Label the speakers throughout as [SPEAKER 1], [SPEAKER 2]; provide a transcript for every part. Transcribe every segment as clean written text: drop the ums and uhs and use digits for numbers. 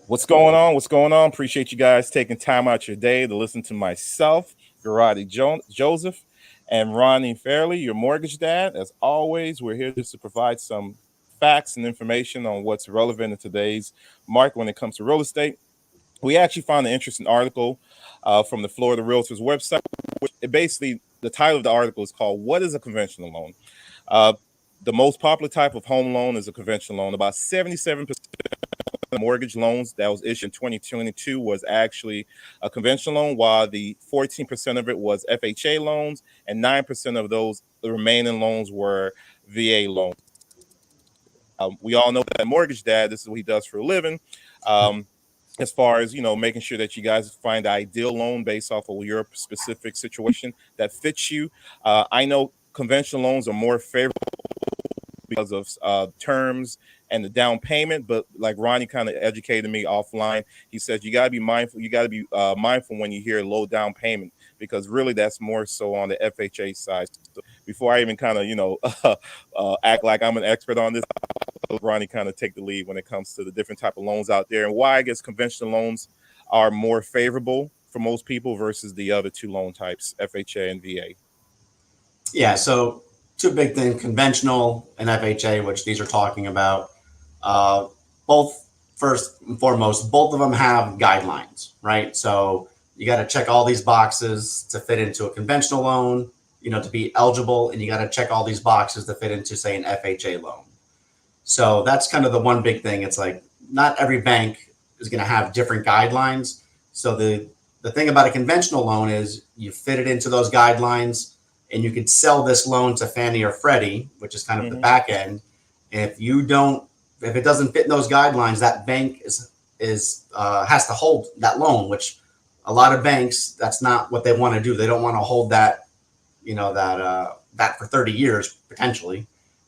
[SPEAKER 1] What's going on? What's going on? Appreciate you guys taking time out your day to listen to myself, Joseph, and Ronnie Fairley, your mortgage dad. As always, we're here just to provide some facts and information on what's relevant in today's market when it comes to real estate. We actually found an interesting article from the Florida Realtors website. It basically, the title of the article is called "What is a Conventional Loan?" Uh, the most popular type of home loan is a conventional loan. About 77% mortgage loans that was issued in 2022 was actually a conventional loan, while the 14% of it was FHA loans, and 9% of those the remaining loans were VA loans. We all know that mortgage dad, this is what he does for a living. As far as making sure that you guys find the ideal loan based off of your specific situation that fits you. I know conventional loans are more favorable because of terms and the down payment. But like Ronnie kind of educated me offline, he says you got to be mindful. You got to be mindful when you hear low down payment, because really that's more so on the FHA side. So before I even kind of act like I'm an expert on this, I'll let Ronnie kind of take the lead when it comes to the different type of loans out there and why I guess conventional loans are more favorable for most people versus the other two loan types, FHA and VA.
[SPEAKER 2] Yeah, so two big things, conventional and FHA, which these are talking about. Uh, both, first and foremost, both of them have guidelines, right? So you got to check all these boxes to fit into a conventional loan, to be eligible, and you got to check all these boxes to fit into, say, an FHA loan. So that's kind of the one big thing. It's like not every bank is going to have different guidelines. So the thing about a conventional loan is you fit it into those guidelines, and you could sell this loan to Fannie or Freddie, which is kind of the
[SPEAKER 1] Mm-hmm.
[SPEAKER 2] back end. And if it doesn't fit in those guidelines, that bank is has to hold that loan. Which a lot of banks, that's not what they want to do. They don't want to hold that for 30 years potentially.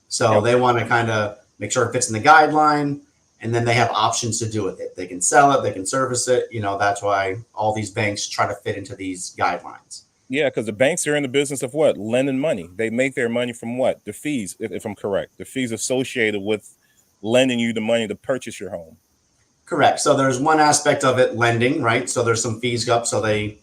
[SPEAKER 2] So
[SPEAKER 1] Yep.
[SPEAKER 2] they want to kind of make sure it fits in the guideline, and then they have options to do with it. They can sell it, they can service it. That's why all these banks try to fit into these guidelines.
[SPEAKER 1] Yeah, because the banks are in the business of what? Lending money. They make their money from what? The fees, if I'm correct. The fees associated with lending you the money to purchase your home.
[SPEAKER 2] Correct. So there's one aspect of it, lending, right? So there's some fees up. So they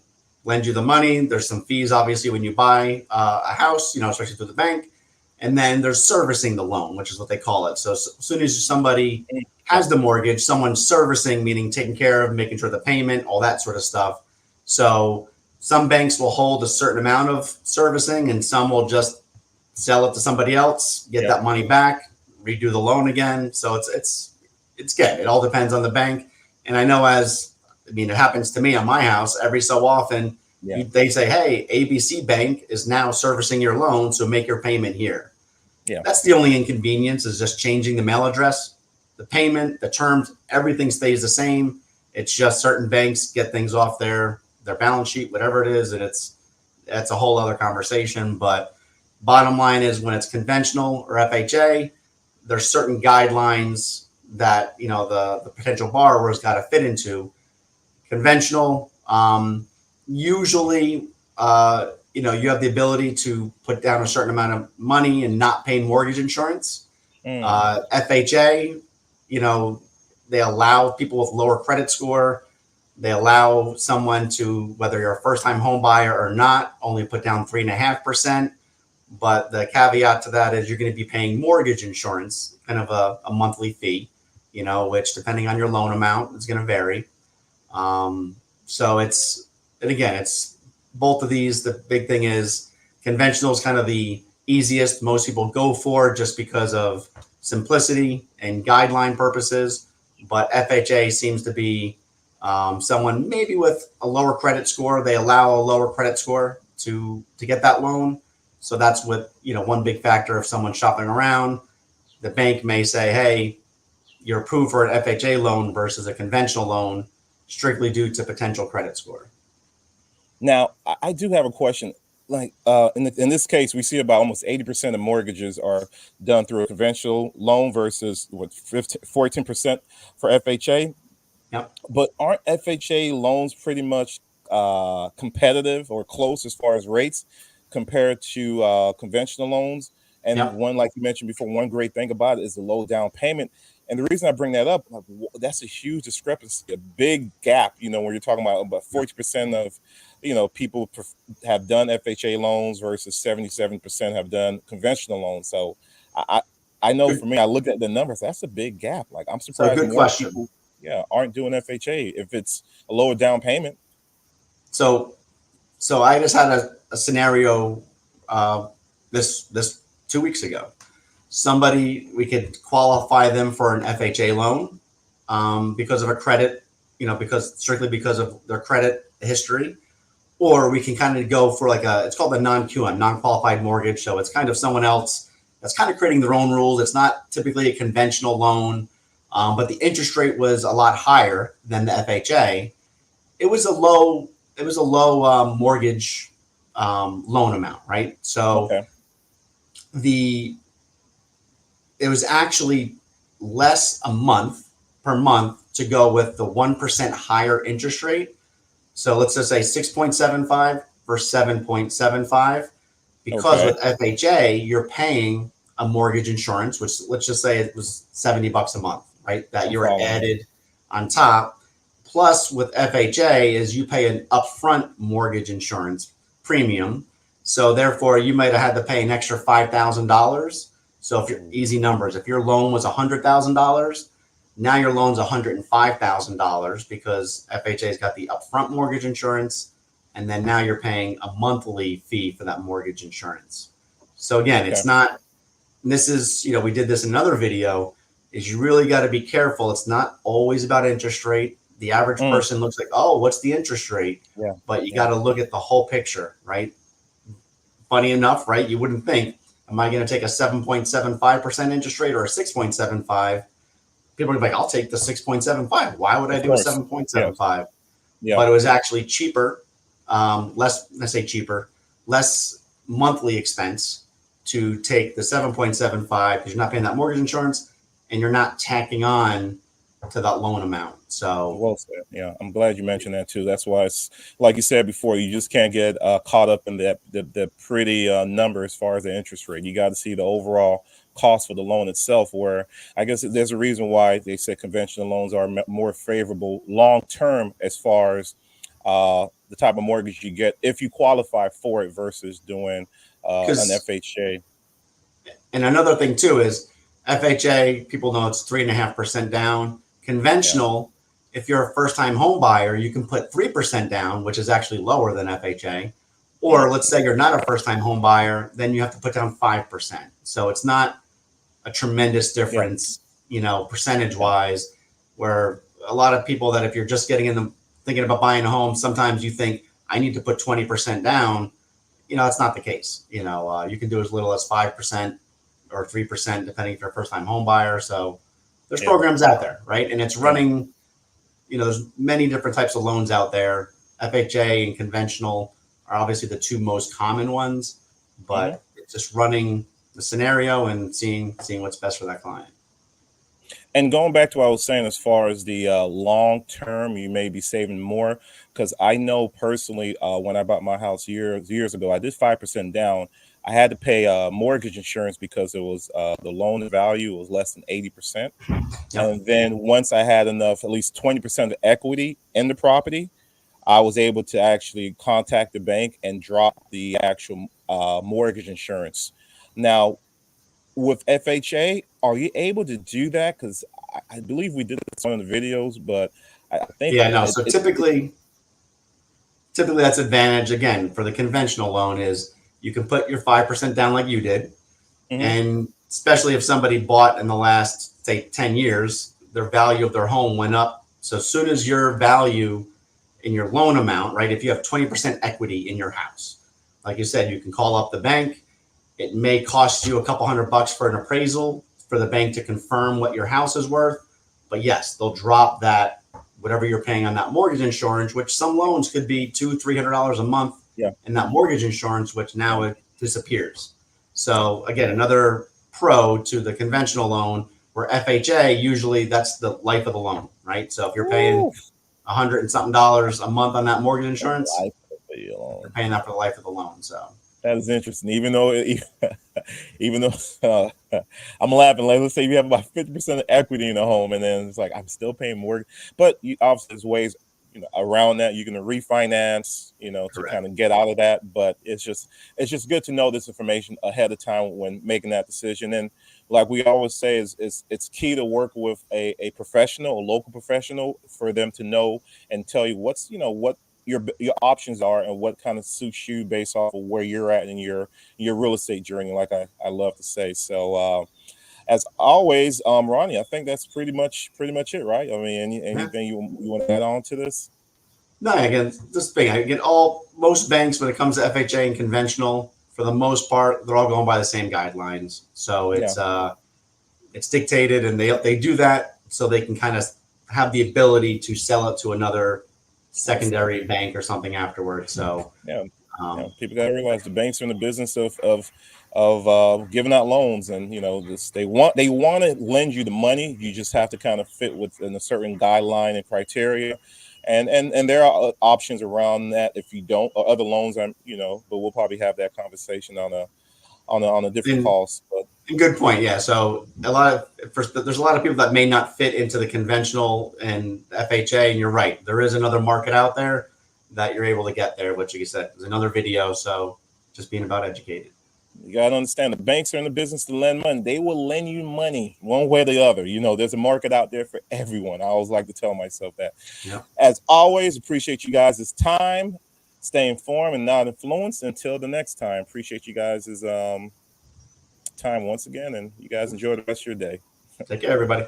[SPEAKER 2] lend you the money. There's some fees, obviously, when you buy a house, especially through the bank. And then there's servicing the loan, which is what they call it. So as soon as somebody has the mortgage, someone's servicing, meaning taking care of, making sure the payment, all that sort of stuff. So some banks will hold a certain amount of servicing, and some will just sell it to somebody else, get
[SPEAKER 1] Yeah.
[SPEAKER 2] that money back, redo the loan again. So it's good. It all depends on the bank. And I know it happens to me on my house every so often.
[SPEAKER 1] Yeah.
[SPEAKER 2] They say, hey, ABC Bank is now servicing your loan, so make your payment here.
[SPEAKER 1] Yeah.
[SPEAKER 2] That's the only inconvenience, is just changing the mail address. The payment, the terms, everything stays the same. It's just certain banks get things off their balance sheet, whatever it is, and that's a whole other conversation. But bottom line is, when it's conventional or FHA, there's certain guidelines that the potential borrower's got to fit into. Conventional, usually, you have the ability to put down a certain amount of money and not pay mortgage insurance.
[SPEAKER 1] Mm.
[SPEAKER 2] FHA, they allow people with lower credit score. They allow someone to, whether you're a first-time home buyer or not, only put down 3.5%. But the caveat to that is you're going to be paying mortgage insurance, kind of a monthly fee, which depending on your loan amount is going to vary. So it's both of these. The big thing is conventional is kind of the easiest. Most people go for just because of simplicity and guideline purposes. But FHA seems to be someone maybe with a lower credit score. They allow a lower credit score to get that loan. So that's what, one big factor. If someone's shopping around, the bank may say, hey, you're approved for an FHA loan versus a conventional loan, strictly due to potential credit score.
[SPEAKER 1] Now, I do have a question. Like in this case, we see about almost 80% of mortgages are done through a conventional loan versus 14% for FHA.
[SPEAKER 2] Yep.
[SPEAKER 1] But aren't FHA loans pretty much competitive or close as far as rates compared to conventional loans? And
[SPEAKER 2] Yep.
[SPEAKER 1] one, like you mentioned before, one great thing about it is the low down payment. And the reason I bring that up, like, that's a huge discrepancy, a big gap. You know, when you're talking about 40% of, people have done FHA loans versus 77% have done conventional loans. So I, I know
[SPEAKER 2] Good.
[SPEAKER 1] for me, I looked at the numbers. That's a big gap. Like I'm
[SPEAKER 2] So
[SPEAKER 1] surprised
[SPEAKER 2] good
[SPEAKER 1] more
[SPEAKER 2] question.
[SPEAKER 1] people, aren't doing FHA if it's a lower down payment.
[SPEAKER 2] So I just had a scenario this 2 weeks ago. Somebody, we could qualify them for an FHA loan because of a credit, strictly because of their credit history, or we can kind of go for it's called the non-QM, non-qualified mortgage. So it's kind of someone else that's kind of creating their own rules. It's not typically a conventional loan, but the interest rate was a lot higher than the FHA. It was a low mortgage loan amount, right? So
[SPEAKER 1] Okay.
[SPEAKER 2] it was actually less a month per month to go with the 1% higher interest rate. So let's just say 6.75 for 7.75. Because
[SPEAKER 1] Okay.
[SPEAKER 2] with FHA, you're paying a mortgage insurance, which let's just say it was $70 a month, right? That
[SPEAKER 1] I'm
[SPEAKER 2] you're
[SPEAKER 1] following you.
[SPEAKER 2] added on top. Plus with FHA is you pay an upfront mortgage insurance premium. So therefore you might have had to pay an extra $5,000. So if you're easy numbers, if your loan was $100,000, now your loan's $105,000 because FHA's got the upfront mortgage insurance, and then now you're paying a monthly fee for that mortgage insurance. So again,
[SPEAKER 1] Okay.
[SPEAKER 2] it's not. This is, we did this in another video. Is you really got to be careful. It's not always about interest rate. The average person looks like, oh, what's the interest rate?
[SPEAKER 1] Yeah.
[SPEAKER 2] But you got to look at the whole picture, right? Funny enough, right? You wouldn't think, am I going to take a 7.75% interest rate or a 6.75? People are like, I'll take the 6.75. Why would I do a 7.75?
[SPEAKER 1] Yeah.
[SPEAKER 2] But it was actually cheaper, less monthly expense to take the 7.75 because you're not paying that mortgage insurance and you're not tacking on to that loan amount. So
[SPEAKER 1] Well said. Yeah, I'm glad you mentioned that too. That's why it's like you said before. You just can't get caught up in the pretty number as far as the interest rate. You got to see the overall cost for the loan itself. Where I guess there's a reason why they say conventional loans are more favorable long term as far as the type of mortgage you get if you qualify for it versus doing an FHA.
[SPEAKER 2] And another thing too is FHA. People know it's 3.5% down. Conventional. If you're a first-time home buyer, you can put 3% down, which is actually lower than FHA. Or let's say you're not a first-time home buyer, then you have to put down 5%. So it's not a tremendous difference, percentage-wise. Where a lot of people that if you're just getting in thinking about buying a home, sometimes you think I need to put 20% down. It's not the case. You can do as little as 5% or 3%, depending if you're a first-time home buyer. So there's programs out there, right? And it's running. There's many different types of loans out there. FHA and conventional are obviously the two most common ones, but it's just running the scenario and seeing what's best for that client.
[SPEAKER 1] And going back to what I was saying, as far as the long term, you may be saving more because I know personally when I bought my house years ago, I did 5% down. I had to pay mortgage insurance because it was the loan value was less than 80%. And then once I had enough, at least 20% of equity in the property, I was able to actually contact the bank and drop the actual mortgage insurance. Now, with FHA, are you able to do that? Because I believe we did this on the videos, but I think
[SPEAKER 2] So typically that's advantage again for the conventional loan is you can put your 5% down like you did, and especially if somebody bought in the last say 10 years, their value of their home went up. So as soon as your value in your loan amount, right? If you have 20% equity in your house, like you said, you can call up the bank. It may cost you a couple $100 for an appraisal for the bank to confirm what your house is worth. But yes, they'll drop that, whatever you're paying on that mortgage insurance, which some loans could be $200-300 a month. And that mortgage insurance, which now it disappears. So again, another pro to the conventional loan where FHA, usually that's the life of the loan, right? So if you're paying $100 and something a month on that mortgage insurance, you're paying that for the life of the loan. So
[SPEAKER 1] That is interesting. Even though, even though I'm laughing. Like, let's say you have about 50% of equity in the home, and then it's like I'm still paying mortgage. But obviously, there's ways, around that. You can refinance, to
[SPEAKER 2] Correct.
[SPEAKER 1] kind of get out of that. But it's just good to know this information ahead of time when making that decision. And like we always say, is it's key to work with a professional, a local professional, for them to know and tell you what your options are and what kind of suits you based off of where you're at in your real estate journey, like I love to say. So as always, Ronnie, I think that's pretty much it, right? I mean,
[SPEAKER 2] Yeah.
[SPEAKER 1] anything you want to add on to this?
[SPEAKER 2] No, again, this thing, again, all most banks when it comes to FHA and conventional, for the most part, they're all going by the same guidelines. So
[SPEAKER 1] Yeah,
[SPEAKER 2] it's dictated, and they do that so they can kind of have the ability to sell it to another
[SPEAKER 1] excellent.
[SPEAKER 2] secondary bank or something afterwards. So
[SPEAKER 1] Yeah,
[SPEAKER 2] um,
[SPEAKER 1] people got to realize the banks are in the business of giving out loans, and this they want to lend you the money. You just have to kind of fit within a certain guideline and criteria, and there are options around that if you don't, or other loans. But we'll probably have that conversation on a different
[SPEAKER 2] and
[SPEAKER 1] calls. But
[SPEAKER 2] good point. Yeah. So there's a lot of people that may not fit into the conventional and FHA, and you're right. There is another market out there that you're able to get there. Which, like you said, there's another video. So just being about educated.
[SPEAKER 1] you got to understand the banks are in the business to lend money. They will lend you money one way or the other. There's a market out there for everyone. I always like to tell myself that.
[SPEAKER 2] Yeah.
[SPEAKER 1] As always, appreciate you guys' time. Stay informed and not influenced. Until the next time, appreciate you guys' time once again, and you guys enjoy the rest of your day.
[SPEAKER 2] Take care, everybody.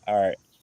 [SPEAKER 1] All right.